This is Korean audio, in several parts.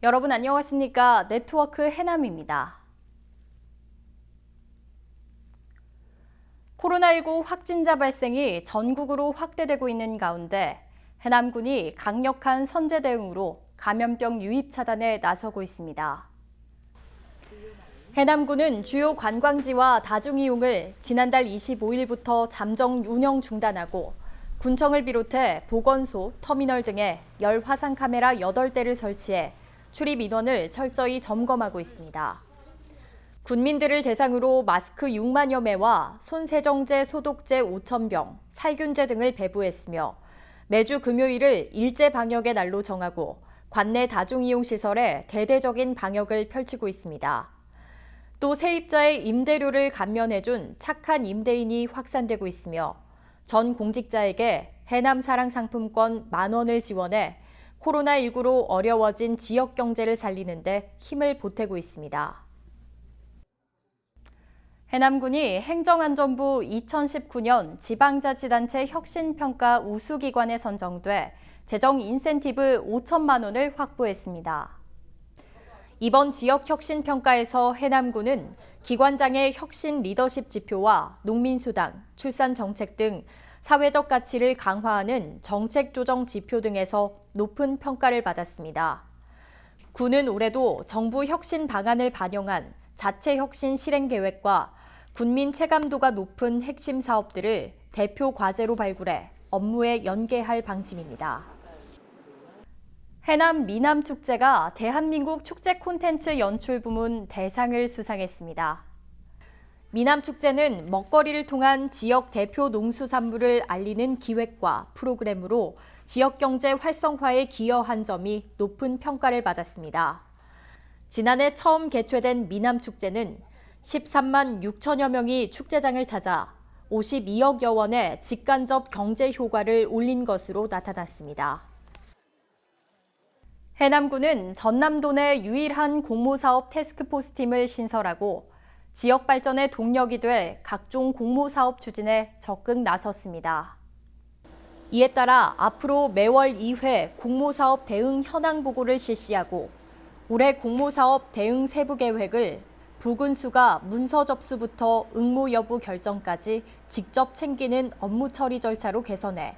여러분 안녕하십니까? 네트워크 해남입니다. 코로나19 확진자 발생이 전국으로 확대되고 있는 가운데 해남군이 강력한 선제 대응으로 감염병 유입 차단에 나서고 있습니다. 해남군은 주요 관광지와 다중이용을 지난달 25일부터 잠정 운영 중단하고 군청을 비롯해 보건소, 터미널 등에 열 화상 카메라 8대를 설치해 출입 인원을 철저히 점검하고 있습니다. 군민들을 대상으로 마스크 6만여 매와 손세정제, 소독제 5,000병, 살균제 등을 배부했으며 매주 금요일을 일제 방역의 날로 정하고 관내 다중이용시설에 대대적인 방역을 펼치고 있습니다. 또 세입자의 임대료를 감면해준 착한 임대인이 확산되고 있으며 전 공직자에게 해남사랑상품권 10,000원을 지원해 코로나19로 어려워진 지역 경제를 살리는 데 힘을 보태고 있습니다. 해남군이 행정안전부 2019년 지방자치단체 혁신평가 우수기관에 선정돼 재정 인센티브 5천만 원을 확보했습니다. 이번 지역혁신평가에서 해남군은 기관장의 혁신 리더십 지표와 농민수당, 출산정책 등 사회적 가치를 강화하는 정책 조정 지표 등에서 높은 평가를 받았습니다. 군은 올해도 정부 혁신 방안을 반영한 자체 혁신 실행 계획과 군민 체감도가 높은 핵심 사업들을 대표 과제로 발굴해 업무에 연계할 방침입니다. 해남 미남축제가 대한민국 축제 콘텐츠 연출 부문 대상을 수상했습니다. 미남축제는 먹거리를 통한 지역 대표 농수산물을 알리는 기획과 프로그램으로 지역 경제 활성화에 기여한 점이 높은 평가를 받았습니다. 지난해 처음 개최된 미남축제는 13만 6천여 명이 축제장을 찾아 52억여 원의 직간접 경제 효과를 올린 것으로 나타났습니다. 해남군은 전남도 내 유일한 공모사업 태스크포스팀을 신설하고 지역 발전의 동력이 될 각종 공모사업 추진에 적극 나섰습니다. 이에 따라 앞으로 매월 2회 공모사업 대응 현황 보고를 실시하고 올해 공모사업 대응 세부 계획을 부군수가 문서 접수부터 응모 여부 결정까지 직접 챙기는 업무 처리 절차로 개선해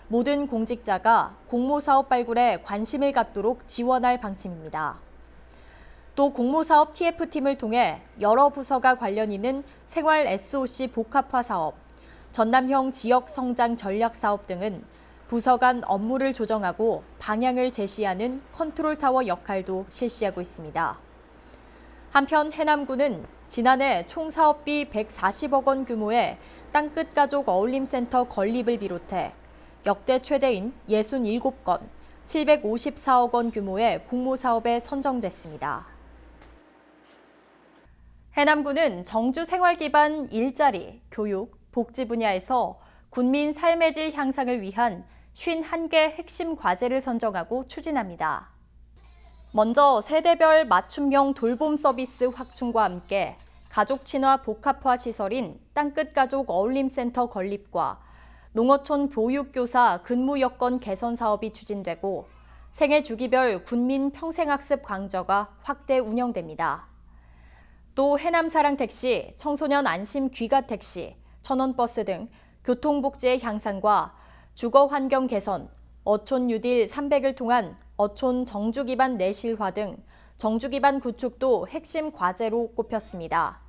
모든 공직자가 공모사업 발굴에 관심을 갖도록 지원할 방침입니다. 또 공모사업 TF팀을 통해 여러 부서가 관련 있는 생활 SOC 복합화 사업, 전남형 지역 성장 전략 사업 등은 부서 간 업무를 조정하고 방향을 제시하는 컨트롤 타워 역할도 실시하고 있습니다. 한편 해남군은 지난해 총 사업비 140억 원 규모의 땅끝 가족 어울림센터 건립을 비롯해 역대 최대인 67건, 754억 원 규모의 공모사업에 선정됐습니다. 해남군은 정주 생활 기반 일자리, 교육, 복지 분야에서 군민 삶의 질 향상을 위한 51개 핵심 과제를 선정하고 추진합니다. 먼저 세대별 맞춤형 돌봄 서비스 확충과 함께 가족 친화 복합화 시설인 땅끝 가족 어울림센터 건립과 농어촌 보육교사 근무 여건 개선 사업이 추진되고 생애 주기별 군민 평생학습 강좌가 확대 운영됩니다. 또 해남사랑 택시, 청소년 안심 귀가 택시, 천원버스 등 교통복지의 향상과 주거 환경 개선, 어촌 뉴딜 300을 통한 어촌 정주 기반 내실화 등 정주 기반 구축도 핵심 과제로 꼽혔습니다.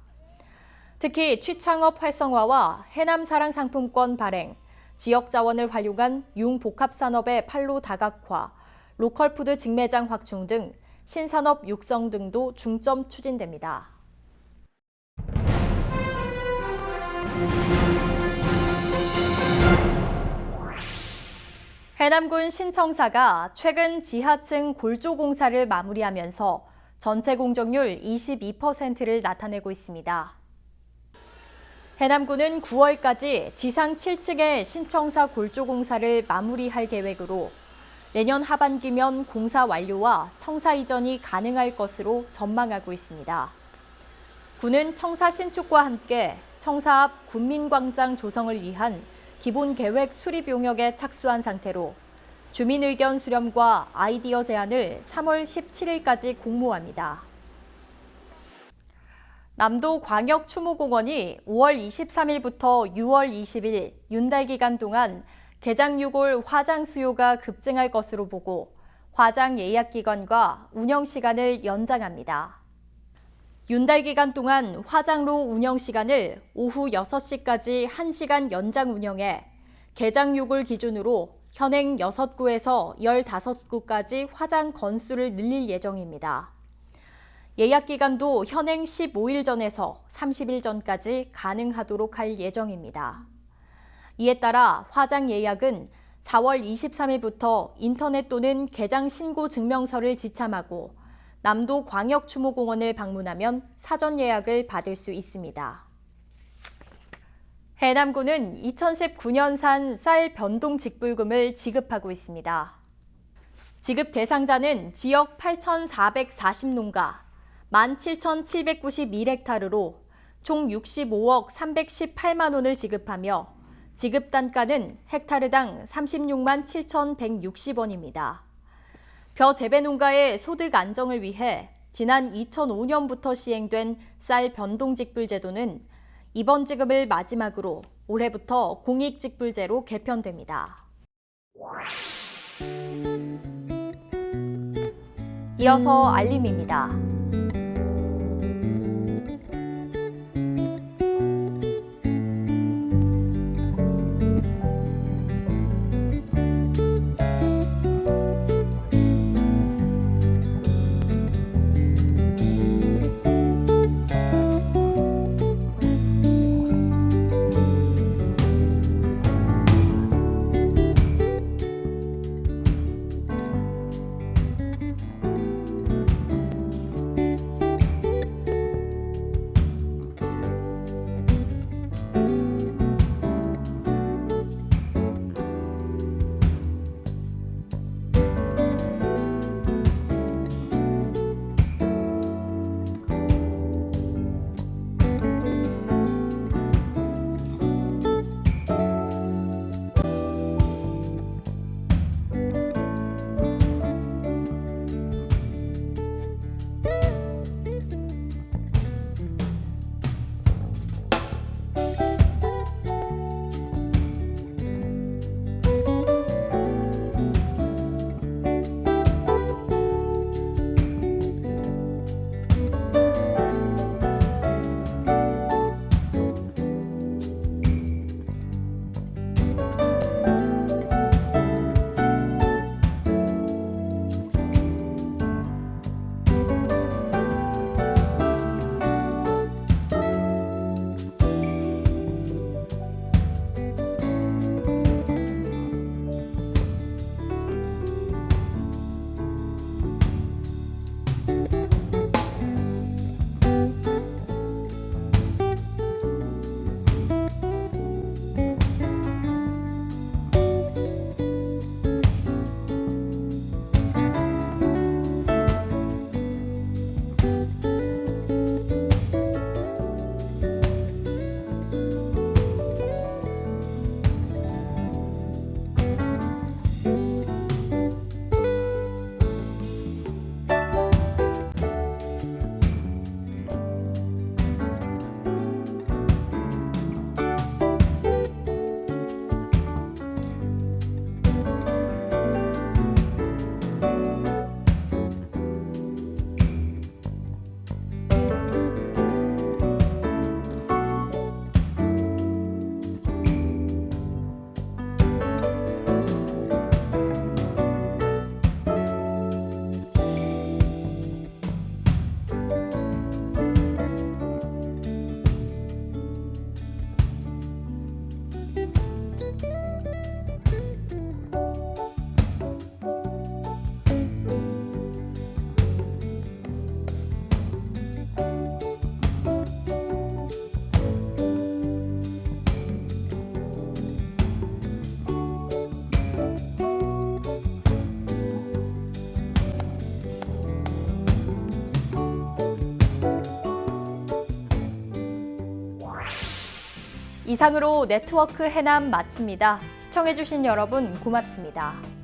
특히 취창업 활성화와 해남사랑 상품권 발행, 지역 자원을 활용한 융복합산업의 판로 다각화, 로컬푸드 직매장 확충 등 신산업 육성 등도 중점 추진됩니다. 해남군 신청사가 최근 지하층 골조 공사를 마무리하면서 전체 공정률 22%를 나타내고 있습니다. 해남군은 9월까지 지상 7층의 신청사 골조 공사를 마무리할 계획으로 내년 하반기면 공사 완료와 청사 이전이 가능할 것으로 전망하고 있습니다. 군은 청사 신축과 함께 청사 앞 군민광장 조성을 위한 기본 계획 수립 용역에 착수한 상태로 주민 의견 수렴과 아이디어 제안을 3월 17일까지 공모합니다. 남도광역추모공원이 5월 23일부터 6월 20일 윤달 기간 동안 개장유골 화장 수요가 급증할 것으로 보고 화장 예약 기간과 운영 시간을 연장합니다. 윤달 기간 동안 화장로 운영 시간을 오후 6시까지 1시간 연장 운영해 개장유골 기준으로 현행 6구에서 15구까지 화장 건수를 늘릴 예정입니다. 예약 기간도 현행 15일 전에서 30일 전까지 가능하도록 할 예정입니다. 이에 따라 화장 예약은 4월 23일부터 인터넷 또는 개장 신고 증명서를 지참하고 남도광역추모공원을 방문하면 사전 예약을 받을 수 있습니다. 해남군은 2019년산 쌀 변동 직불금을 지급하고 있습니다. 지급 대상자는 지역 8,440농가, 17,792헥타르로 총 65억 318만 원을 지급하며 지급 단가는 헥타르당 36만 7,160원입니다. 벼 재배 농가의 소득 안정을 위해 지난 2005년부터 시행된 쌀 변동직불 제도는 이번 지급을 마지막으로 올해부터 공익직불제로 개편됩니다. 이어서 알림입니다. 이상으로 네트워크 해남 마칩니다. 시청해주신 여러분 고맙습니다.